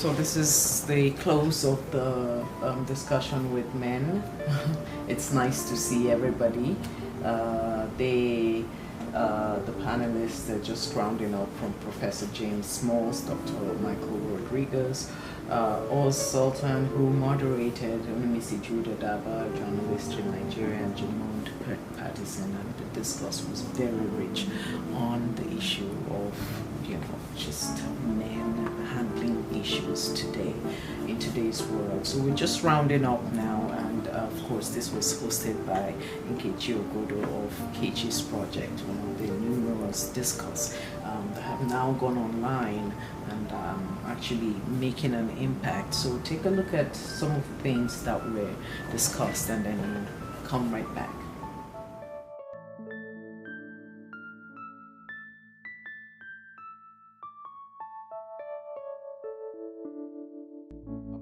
So this is the close of the discussion with men. It's nice to see everybody. The panelists are just rounding up from Professor James Smalls, Dr. Michael Rodriguez, Oz Sultan, who moderated, Onimisi J, Adaba, journalist in Nigeria, and Jemond Patterson, and the discourse was very rich on the issue of, just men handling issues today, in today's world. So we're just rounding up now, and of course this was hosted by Nkechi Ogbodo of KechiesProject, one of the numerous discourse that have now gone online and actually making an impact. So take a look at some of the things that were discussed and then we'll come right back.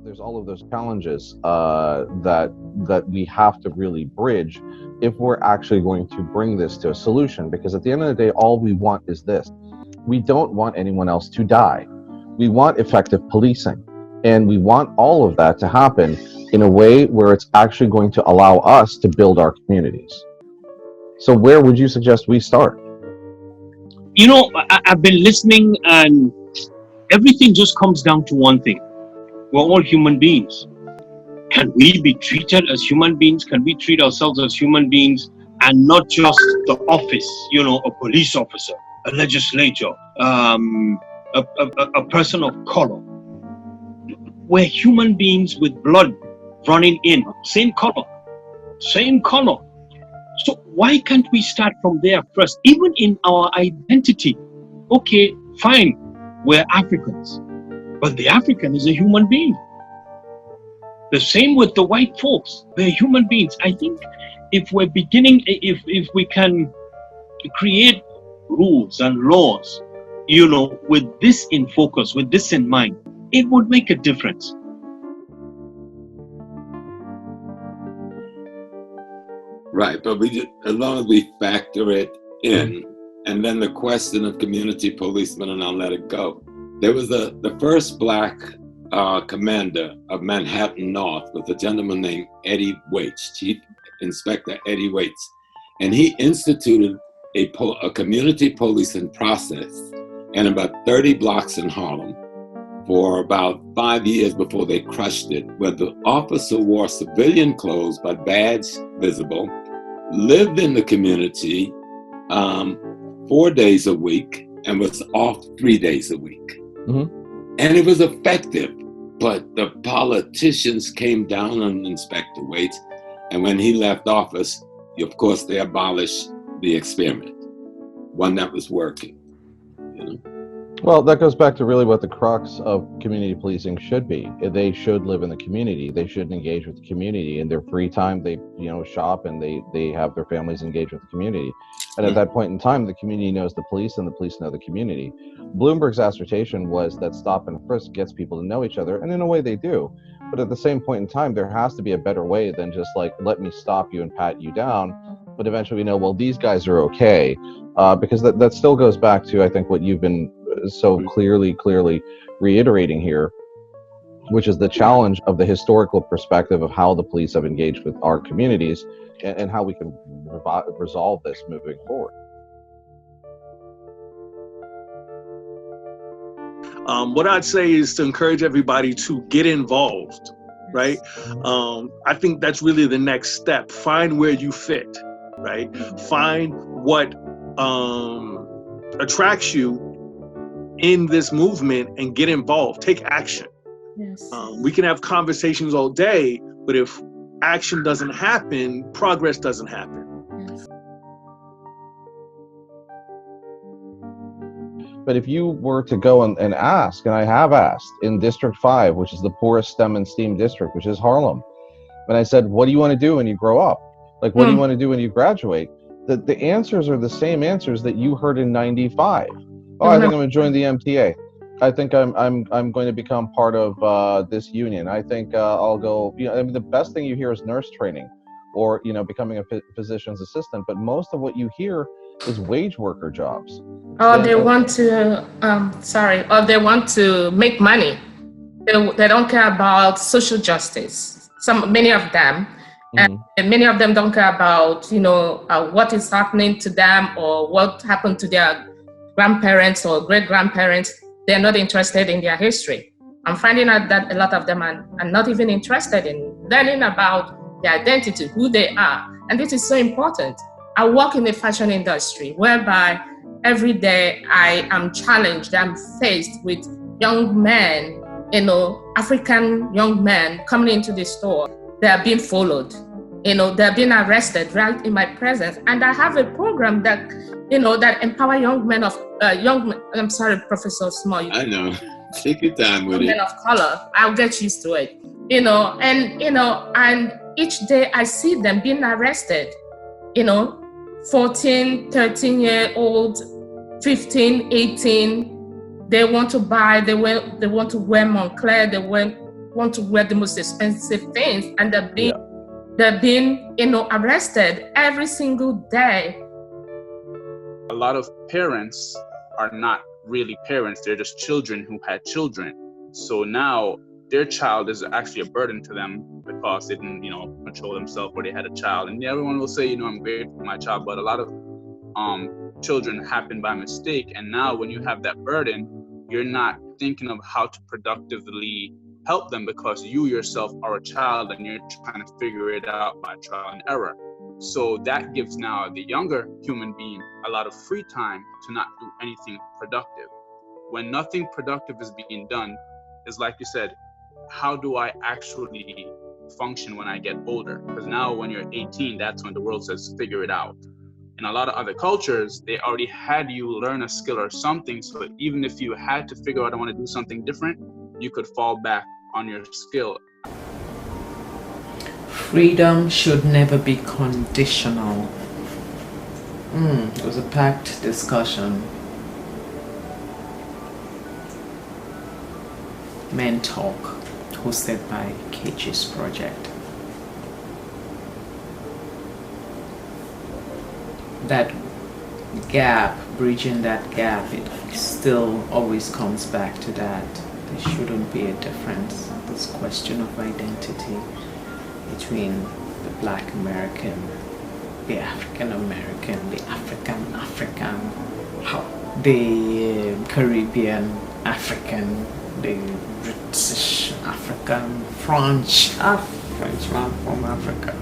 There's all of those challenges that we have to really bridge if we're actually going to bring this to a solution. Because at the end of the day, all we want is this. We don't want anyone else to die. We want effective policing. And we want all of that to happen in a way where it's actually going to allow us to build our communities. So where would you suggest we start? I've been listening, and everything just comes down to one thing. We're all human beings. Can we be treated as human beings? Can we treat ourselves as human beings and not just the office, a police officer, a legislator, a person of color? We're human beings with blood running in, same color. So why can't we start from there first? Even in our identity. Okay, fine, we're Africans. But the African is a human being. The same with the white folks. They're human beings. I think if we can create rules and laws, with this in focus, with this in mind, it would make a difference. Right, but as long as we factor it in, and then the question of community policemen, and I'll let it go. There was the first Black commander of Manhattan North was a gentleman named Eddie Waits, Chief Inspector Eddie Waits. And he instituted a community policing process in about 30 blocks in Harlem for about 5 years before they crushed it, where the officer wore civilian clothes but badge visible, lived in the community 4 days a week, and was off 3 days a week. Mm-hmm. And it was effective, but the politicians came down on Inspector Waits, and when he left office, of course, they abolished the experiment, one that was working. Well, that goes back to really what the crux of community policing should be. They should live in the community. They should engage with the community. In their free time, they shop, and they have their families engage with the community. And at that point in time, the community knows the police and the police know the community. Bloomberg's assertion was that stop and frisk gets people to know each other, and in a way they do. But at the same point in time, there has to be a better way than just like, let me stop you and pat you down. But eventually we know, well, these guys are okay. Because that still goes back to, I think, what you've been so clearly reiterating here, which is the challenge of the historical perspective of how the police have engaged with our communities and how we can resolve this moving forward. What I'd say is to encourage everybody to get involved, right? I think that's really the next step. Find where you fit, right? Find what attracts you in this movement and get involved. Take action. Yes. We can have conversations all day, but if action doesn't happen, progress doesn't happen. Yes. But if you were to go and ask, and I have asked in District 5, which is the poorest STEM and STEAM district, which is Harlem, and I said, what do you want to do when you grow up? Like, what do you want to do when you graduate? The answers are the same answers that you heard in 95. Oh, I think I'm going to join the MTA. I think I'm going to become part of this union. I think I'll go. The best thing you hear is nurse training, or becoming a physician's assistant. But most of what you hear is wage worker jobs. Or they want to. Or they want to make money. They don't care about social justice. Many of them, and many of them don't care about what is happening to them or what happened to their grandparents or great grandparents. They're not interested in their history. I'm finding out that a lot of them are not even interested in learning about their identity, who they are, and this is so important. I work in the fashion industry, whereby every day I am challenged. I'm faced with young men. African young men coming into the store, they are being followed. They're being arrested right in my presence. And I have a program that, that empower young men I'm sorry, Professor Small. I know. Take your time with men of color. I'll get used to it. And each day I see them being arrested. 14, 13-year-old, 15, 18. They want to buy, they want to wear Montclair, they want to wear the most expensive things, and they're being arrested every single day. A lot of parents are not really parents, they're just children who had children. So now their child is actually a burden to them because they didn't, control themselves or they had a child. And everyone will say, I'm grateful for my child, but a lot of children happen by mistake. And now when you have that burden, you're not thinking of how to productively help them because you yourself are a child and you're trying to figure it out by trial and error. So that gives now the younger human being a lot of free time to not do anything productive. When nothing productive is being done, is like you said, how do I actually function when I get older? Because now when you're 18, that's when the world says figure it out. In a lot of other cultures, they already had you learn a skill or something. So even if you had to figure out I want to do something different, you could fall back on your skill. Freedom should never be conditional. It was a packed discussion. Men Talk, hosted by KechiesProject. That gap, bridging that gap, it still always comes back to that. There shouldn't be a difference. This question of identity between the Black American, the African American, the African, the Caribbean African, the British African, Frenchman from Africa.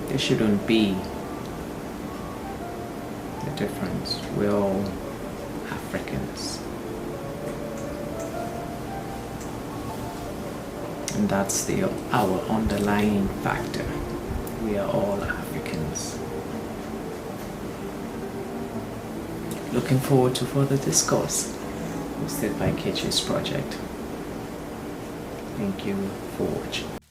There shouldn't be a difference. We're all Africans. And that's our underlying factor. We are all Africans. Looking forward to further discourse hosted by KechiesProject. Thank you for watching.